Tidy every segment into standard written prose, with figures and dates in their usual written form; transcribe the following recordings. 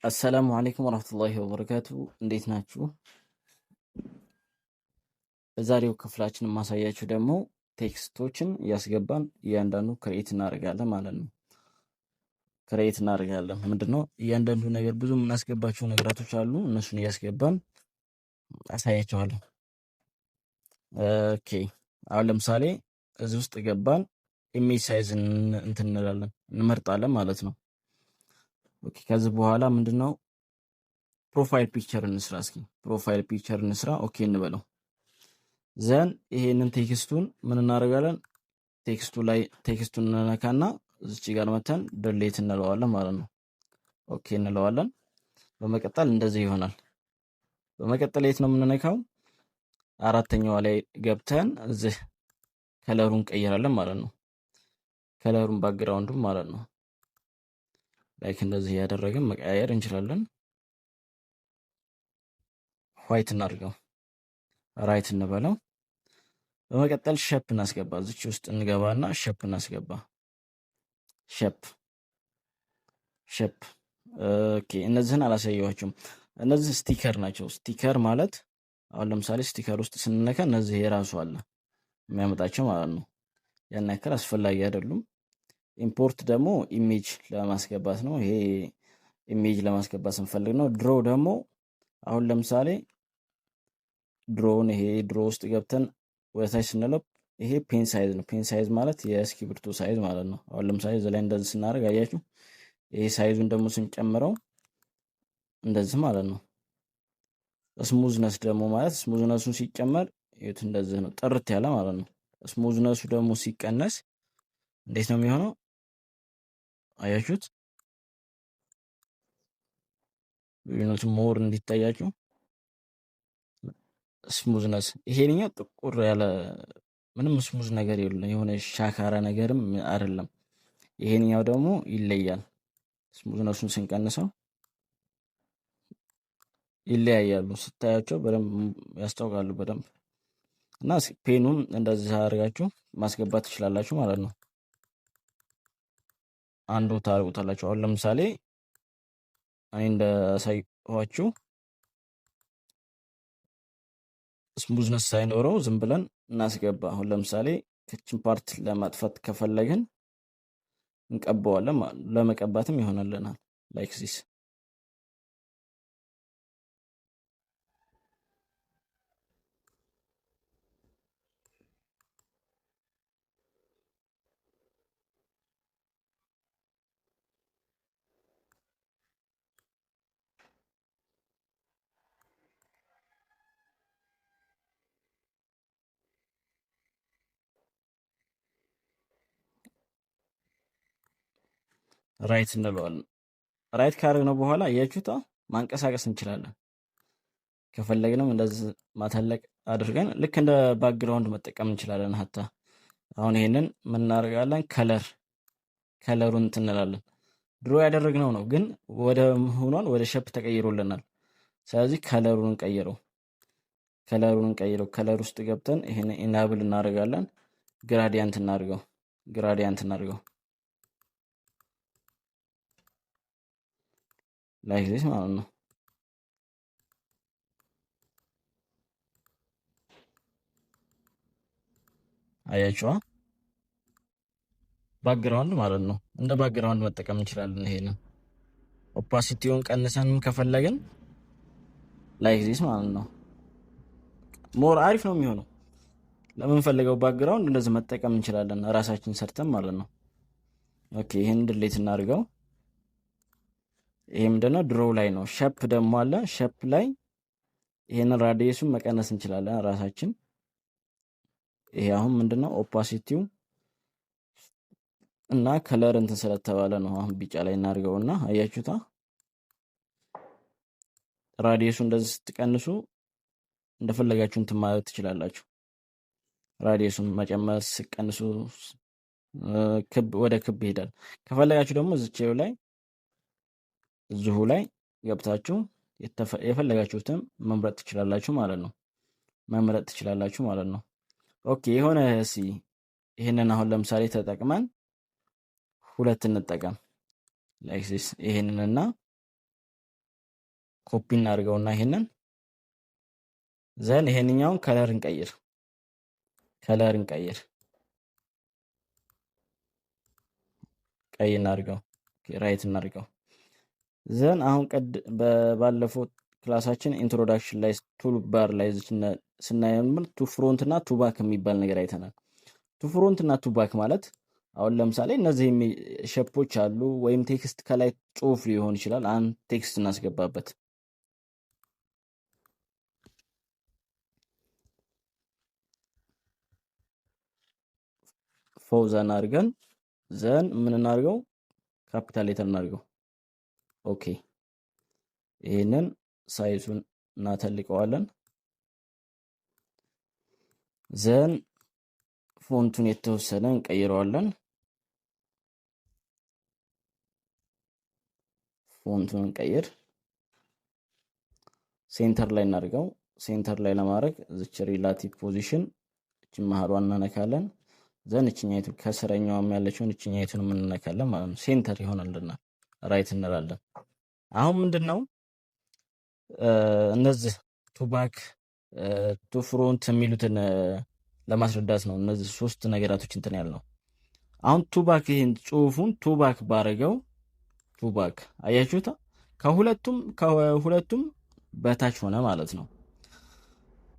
አሰላሙ አለይኩም ወራህመቱላሂ ወበረካቱ። እንዴት ናችሁ? በዛሬው ክፍላችን ማሳያችሁ ደግሞ ቴክስቶችን እያስገባን እያንዳንዱ ክሬኤት እናደርጋለን ማለት ነው። ክሬኤት እናደርጋለን ምንድነው? እያንዳንዱ ነገር ብዙ የምናስገባቸው ነገራቶች አሉ። እነሱን እያስገባን አሳያችኋለሁ። ኦኬ አሁን ለምሳሌ እዚህ ውስጥ ገባን ኢሜጅ ሳይዝ እንትን እንላለን እንመርጣለን ማለት ነው። ኦኬ ከዚህ በኋላ ምንድነው ፕሮፋይል ፒክቸር እንስራ። እስኪ ፕሮፋይል ፒክቸር እንስራ። ኦኬ እንበለው። ዘን ይሄንን ቴክስቱን ምን እናደርጋለን? ቴክስቱን እንነካና እዚች ጋር መተን ድሌት እንለዋለን ማለት ነው። ኦኬ እንለዋለን። በመቀጠል እንደዚህ ይሆናል። በመቀጠል የት ነው የምንነካው? አራተኛዋ ላይ ገብተን እዚህ ከለሩን ቀይራለን ማለት ነው። ከለሩን ባክግራውንዱን ማለት ነው። ላይክ እንደዚህ ያደረግን መቀያየር እንችላለን። ዋይት እናድርገው፣ ራይት እንበለው። በመቀጠል ሼፕ እናስገባ። እዚች ውስጥ እንገባና ሼፕ እናስገባ። ሼፕ ኦኬ። እነዚህን አላሳየኋችሁም። እነዚህ ስቲከር ናቸው። ስቲከር ማለት አሁን ለምሳሌ ስቲከር ውስጥ ስንነካ እነዚህ የራሱ አለ የሚያመጣቸው ማለት ነው። ያን ያክል አስፈላጊ አይደሉም። ኢምፖርት ደግሞ ኢሜጅ ለማስገባት ነው። ይሄ ኢሜጅ ለማስገባት ስንፈልግ ነው። ድሮ ደግሞ አሁን ለምሳሌ ድሮውን ይሄ ድሮ ውስጥ ገብተን ወደታች ስንለው ይሄ ፔን ሳይዝ ነው። ፔን ሳይዝ ማለት የእስክሪብቶ ሳይዝ ማለት ነው። አሁን ለምሳሌ እዚህ ላይ እንደዚህ ስናደርግ አያችሁ። ይሄ ሳይዙን ደግሞ ስንጨምረው እንደዚህ ማለት ነው። ስሙዝነስ ደግሞ ማለት ስሙዝነሱን ሲጨመር ይሄት እንደዚህ ነው፣ ጥርት ያለ ማለት ነው። ስሙዝነሱ ደግሞ ሲቀነስ እንዴት ነው የሚሆነው? አያችሁት? ልዩነቱ ሞር እንዲታያችሁ ስሙዝነስ ይሄንኛው ጥቁር ያለ ምንም ስሙዝ ነገር የለም፣ የሆነ ሻካራ ነገርም አይደለም። ይሄንኛው ደግሞ ይለያል። ስሙዝነሱን ስንቀንሰው ይለያያሉ። ስታያቸው በደንብ ያስታውቃሉ በደንብ እና ፔኑን እንደዚህ አድርጋችሁ ማስገባት ትችላላችሁ ማለት ነው። አንዱ ታርጉታላችሁ። አሁን ለምሳሌ እኔ እንዳሳየኋችሁ ስሙዝነስ ሳይኖረው ዝም ብለን እናስገባ። አሁን ለምሳሌ ከችን ፓርት ለማጥፋት ከፈለግን እንቀባዋለን። ለመቀባትም ይሆንልናል ላይክ ዚስ። ራይት እንለዋለን። ራይት ካደረግነው በኋላ አያችሁታ ማንቀሳቀስ እንችላለን። ከፈለግንም እንደዚህ ማተለቅ አድርገን ልክ እንደ ባክግራውንድ መጠቀም እንችላለን። ሀታ አሁን ይሄንን ምን እናደርጋለን? ከለሩን እንላለን። ድሮ ያደረግነው ነው ግን ወደ ሆኗል፣ ወደ ሸፕ ተቀይሮልናል። ስለዚህ ከለሩን ቀይረው። ከለር ውስጥ ገብተን ይሄን ኢናብል እናደርጋለን። ግራዲያንት እናድርገው ላይክ ዚስ ማለት ነው። አያችዋ ባክግራውንድ ማለት ነው። እንደ ባክግራውንድ መጠቀም እንችላለን። ይሄንን ኦፓሲቲውን ቀንሰንም ከፈለግን ላይክ ዚስ ማለት ነው። ሞር አሪፍ ነው የሚሆነው። ለምንፈልገው ባክግራውንድ እንደዚህ መጠቀም እንችላለን፣ ራሳችን ሰርተን ማለት ነው። ኦኬ ይሄን ድሌት እናድርገው። ይሄ ምንድነው? ድሮ ላይ ነው። ሸፕ ደግሞ አለ። ሸፕ ላይ ይሄንን ራዲየሱን መቀነስ እንችላለን ራሳችን። ይሄ አሁን ምንድነው? ኦፓሲቲው እና ከለር እንትን ስለተባለ ነው። አሁን ቢጫ ላይ እናድርገውና አያችሁታ ራዲየሱ እንደዚህ ስትቀንሱ እንደፈለጋችሁ እንትን ማለት ትችላላችሁ። ራዲየሱን መጨመር ስትቀንሱ ክብ ወደ ክብ ይሄዳል። ከፈለጋችሁ ደግሞ እዚሁ ላይ ገብታችሁ የፈለጋችሁትን መምረጥ ትችላላችሁ ማለት ነው። ኦኬ የሆነ ይሄንን አሁን ለምሳሌ ተጠቅመን ሁለት እንጠቀም። ላይክ ዚስ። ይሄንንና ኮፒ እናድርገውና ይሄንን ዘን ይሄንኛውን ከለር እንቀይር ቀይ እናድርገው። ራይት እናድርገው። ዘን አሁን ባለፈው ክላሳችን ኢንትሮዳክሽን ላይ ቱል ባር ላይ ስናየምር ቱ ፍሮንት እና ቱ ባክ የሚባል ነገር አይተናል። ቱ ፍሮንት እና ቱ ባክ ማለት አሁን ለምሳሌ እነዚህ ሸፖች አሉ፣ ወይም ቴክስት ከላይ ጽሁፍ ሊሆን ይችላል። አንድ ቴክስት እናስገባበት። ፎውዛን አድርገን ዘን ምን እናድርገው? ካፒታል ሌተር እናድርገው። ኦኬ ይህንን ሳይዙን እናተልቀዋለን። ዘን ፎንቱን የተወሰነ እንቀይረዋለን። ፎንቱን እንቀይር። ሴንተር ላይ እናድርገው። ሴንተር ላይ ለማድረግ እዚች ሪላቲቭ ፖዚሽን እችን መሀሏን እናነካለን። ዘን እችኛይቱ ከስረኛዋም ያለችውን እችኛይቱን እንነካለን ማለት ነው። ሴንተር ይሆናልናል። ራይት እንላለን። አሁን ምንድን ነው እነዚህ ቱባክ ቱ ፍሮንት የሚሉትን ለማስረዳት ነው። እነዚህ ሶስት ነገራቶች እንትን ያልነው። አሁን ቱባክ ይሄን ጽሁፉን ቱባክ ባረገው ቱባክ አያችሁታ፣ ከሁለቱም በታች ሆነ ማለት ነው።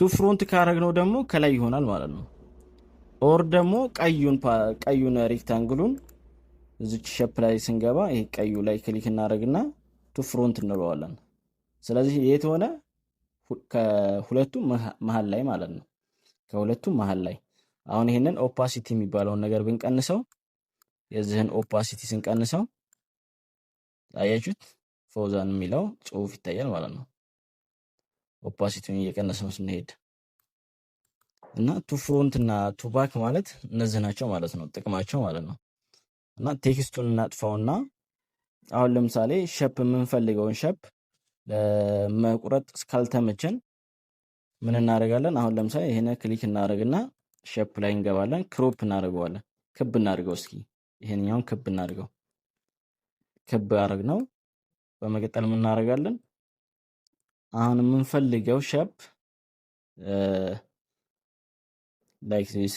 ቱ ፍሮንት ካረግነው ደግሞ ከላይ ይሆናል ማለት ነው። ኦር ደግሞ ቀዩን ሬክታንግሉን እዚች ሸፕ ላይ ስንገባ ይሄ ቀዩ ላይ ክሊክ እናደርግና ቱ ፍሮንት እንለዋለን። ስለዚህ የት ሆነ? ከሁለቱም መሃል ላይ ማለት ነው። ከሁለቱም መሃል ላይ አሁን ይሄንን ኦፓሲቲ የሚባለውን ነገር ብንቀንሰው፣ የዚህን ኦፓሲቲ ስንቀንሰው አያችሁት ፎውዛን የሚለው ጽሁፍ ይታያል ማለት ነው። ኦፓሲቲውን እየቀነሰው ስንሄድ እና ቱ ፍሮንት እና ቱ ባክ ማለት እነዚህ ናቸው ማለት ነው፣ ጥቅማቸው ማለት ነው። እና ቴክስቱን እናጥፋውና አሁን ለምሳሌ ሸፕ የምንፈልገውን ሸፕ ለመቁረጥ እስካልተመቸን ምን እናደርጋለን? አሁን ለምሳሌ ይሄን ክሊክ እናደርግና ሸፕ ላይ እንገባለን። ክሮፕ እናደርገዋለን። ክብ እናድርገው። እስኪ ይሄንኛውን ክብ እናድርገው። ክብ አደረግነው። በመቀጠል ምን እናደርጋለን? አሁን የምንፈልገው ሸፕ ላይክ ዚስ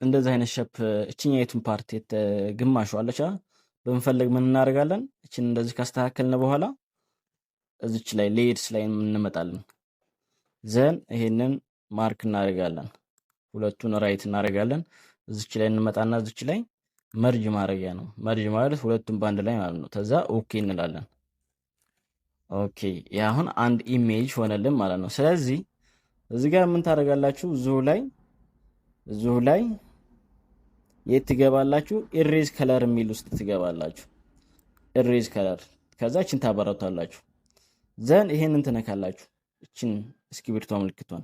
እንደዚህ አይነት ሸፕ እችኛይቱን ፓርት ግማሹ አለቻ በመፈለግ ምን እናደርጋለን? እችን እንደዚህ ካስተካከልን በኋላ እዚች ላይ ሌድስ ላይ እንመጣለን። ዘን ይሄንን ማርክ እናደርጋለን። ሁለቱን ራይት እናደርጋለን። እዚች ላይ እንመጣና እዚች ላይ መርጅ ማድረጊያ ነው። መርጅ ማለት ሁለቱም ባንድ ላይ ማለት ነው። ከዛ ኦኬ እንላለን። ኦኬ አሁን አንድ ኢሜጅ ሆነልን ማለት ነው። ስለዚህ እዚህ ጋር ምን ታደርጋላችሁ? እዚሁ ላይ የት ትገባላችሁ? ኢሬዝ ከለር የሚል ውስጥ ትገባላችሁ። ኢሬዝ ከለር ከዛ እችን ታበራታላችሁ። ዘን ይሄንን ትነካላችሁ። እችን እስክሪብቶ ምልክቷን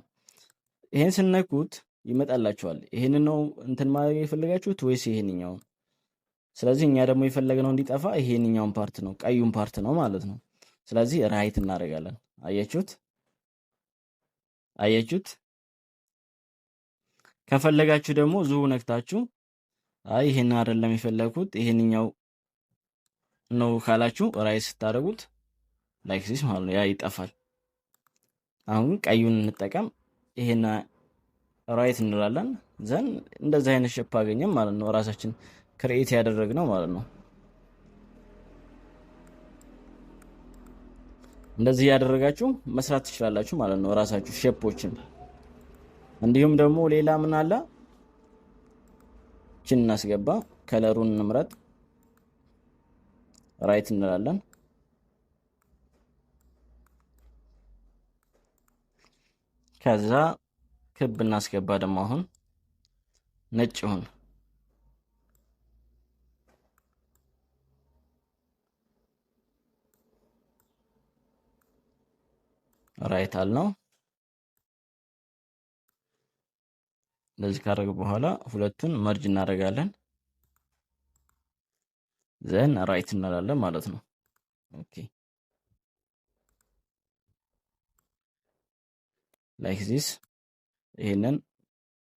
ይሄን ስነኩት ይመጣላችኋል። ይሄንን ነው እንትን ማድረግ የፈለጋችሁት ወይስ ይሄንኛው? ስለዚህ እኛ ደግሞ የፈለግነው እንዲጠፋ ይሄንኛውን ፓርት ነው፣ ቀዩን ፓርት ነው ማለት ነው። ስለዚህ ራይት እናደርጋለን። አያችሁት? ከፈለጋችሁ ደግሞ ዙ ነክታችሁ አይ ይሄን አይደለም የፈለኩት ይሄንኛው ነው ካላችሁ ራይት ስታደርጉት ላይክ ዚስ ማለት ነው፣ ያ ይጠፋል። አሁን ቀዩን እንጠቀም። ይሄን ራይት እንላለን። ዘን እንደዚህ አይነት ሼፕ አገኘም ማለት ነው። ራሳችን ክሬኤት ያደረግነው ማለት ነው። እንደዚህ ያደረጋችሁ መስራት ትችላላችሁ ማለት ነው ራሳችሁ ሼፖችን። እንዲሁም ደግሞ ሌላ ምን አለ? እችን እናስገባ። ከለሩን እንምረጥ። ራይት እንላለን። ከዛ ክብ እናስገባ። ደግሞ አሁን ነጭ ይሁን። ራይት አልነው። እንደዚህ ካደረግ በኋላ ሁለቱን መርጅ እናደርጋለን። ዘን ራይት እንላለን ማለት ነው። ኦኬ ላይክ ዚስ ይሄንን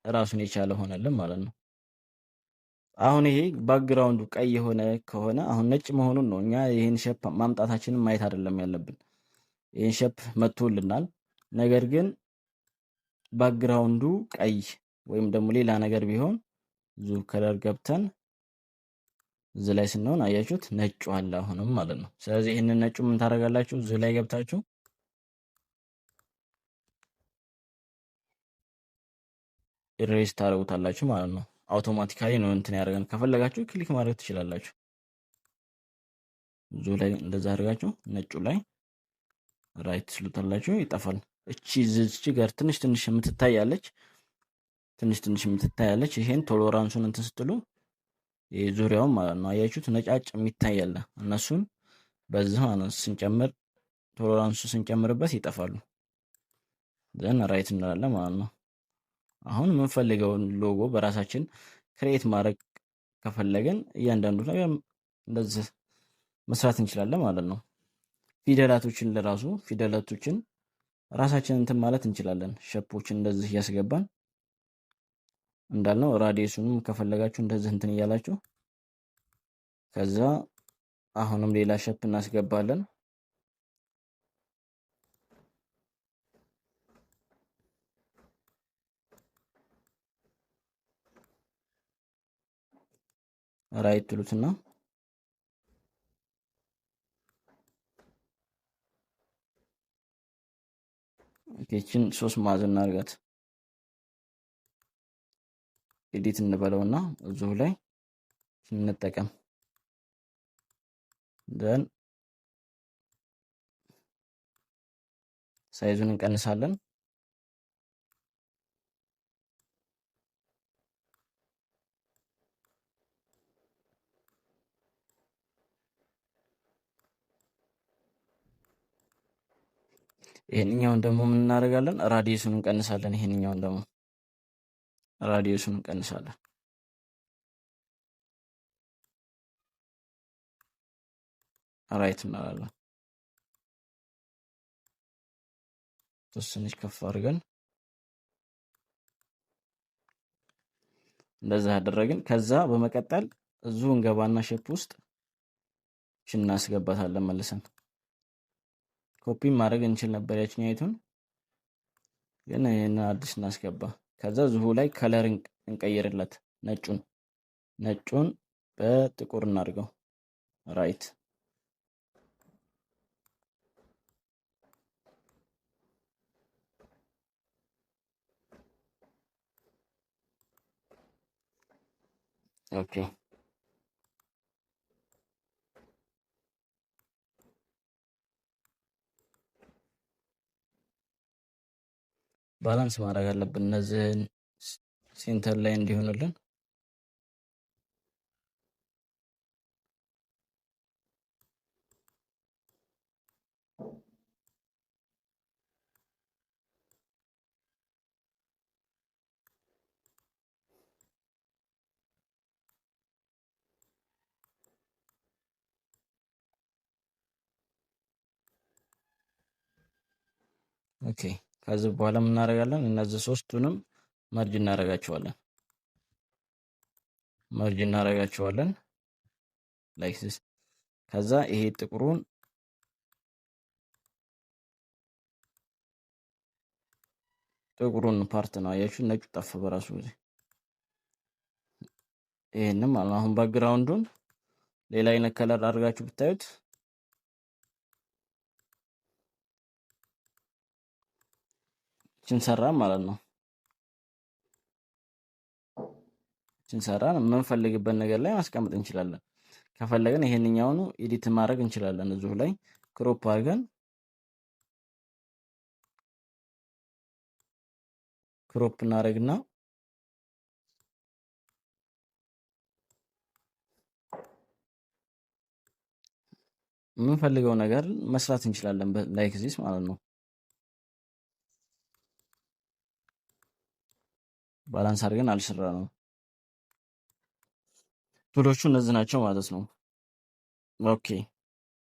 ራሱን የቻለ ሆነልን ማለት ነው። አሁን ይሄ ባክግራውንዱ ቀይ የሆነ ከሆነ አሁን ነጭ መሆኑን ነው እኛ ይሄን ሼፕ ማምጣታችንን ማየት አይደለም ያለብን። ይሄን ሼፕ መጥቶልናል። ነገር ግን ባክግራውንዱ ቀይ ወይም ደግሞ ሌላ ነገር ቢሆን ዙ ከለር ገብተን እዚህ ላይ ስንሆን አያችሁት ነጩ አለ አሁንም ማለት ነው። ስለዚህ ይህንን ነጩ ምን ታደርጋላችሁ? እዚህ ላይ ገብታችሁ ኢሬዝ ታደርጉታላችሁ ማለት ነው። አውቶማቲካሊ ነው እንትን ያደርገን። ከፈለጋችሁ ክሊክ ማድረግ ትችላላችሁ። እዚሁ ላይ እንደዛ አድርጋችሁ ነጩ ላይ ራይት ስሉታላችሁ ይጠፋል። እቺ ዝች ጋር ትንሽ ትንሽ የምትታያለች ይሄን ቶሎራንሱን እንትን ስትሉ ይሄ ዙሪያውን ማለት ነው አያችሁት ነጫጭ የሚታያለ እነሱን በዚህ ማለት ስንጨምር ቶሎራንሱ ስንጨምርበት ይጠፋሉ። ዘን ራይት እንላለን ማለት ነው። አሁን የምንፈልገውን ሎጎ በራሳችን ክሬት ማድረግ ከፈለገን እያንዳንዱ ነገር እንደዚህ መስራት እንችላለን ማለት ነው። ፊደላቶችን ለራሱ ፊደላቶችን ራሳችን እንትን ማለት እንችላለን። ሸፖችን እንደዚህ እያስገባን እንዳልነው ራዲየሱንም ከፈለጋችሁ እንደዚህ እንትን እያላችሁ ከዛ አሁንም ሌላ ሸፕ እናስገባለን። ራይት ትሉትና ኪችን 3 ማዕዘን እናርጋት ኤዲት እንበለውና እዚሁ ላይ እንጠቀም። ደን ሳይዙን እንቀንሳለን። ይሄንኛውን ደግሞ ምን እናደርጋለን? ራዲየሱን እንቀንሳለን። ይሄንኛውን ደግሞ ራዲየሱን እንቀንሳለን። ራይት እናላለን። ትንሽ ከፍ አድርገን እንደዛ አደረግን። ከዛ በመቀጠል እዚሁ እንገባና ሼፕ ውስጥ እናስገባታለን መልሰን ኮፒ ማድረግ እንችል ነበር ያችኛይቱን፣ ግን ይሄን አዲስ እናስገባ። ከዛ እዚሁ ላይ ከለር እንቀይርለት። ነጩን በጥቁር እናድርገው። ራይት ኦኬ ባላንስ ማድረግ አለብን እነዚህን ሴንተር ላይ እንዲሆንልን። ኦኬ ከዚህ በኋላ ምን እናደርጋለን? እነዚህ ሶስቱንም መርጅ እናደርጋቸዋለን ላይክ ዚስ። ከዛ ይሄ ጥቁሩን ፓርት ነው አያችሁ፣ ነጩ ጠፋ በራሱ ጊዜ። ይሄንም አሁን ባክግራውንዱን ሌላ አይነት ከለር አድርጋችሁ ብታዩት ችንሰራ ማለት ነው። ችንሰራን የምንፈልግበት ነገር ላይ ማስቀመጥ እንችላለን። ከፈለገን ይሄንኛውኑ ኤዲት ማድረግ እንችላለን። እዚሁ ላይ ክሮፕ አድርገን ክሮፕ እናደርግና የምንፈልገው ነገር መስራት እንችላለን። ላይክ ዚስ ማለት ነው። ባላንስ አድርገን አልሰራ ነው። ቱሎቹ እነዚህ ናቸው ማለት ነው። ኦኬ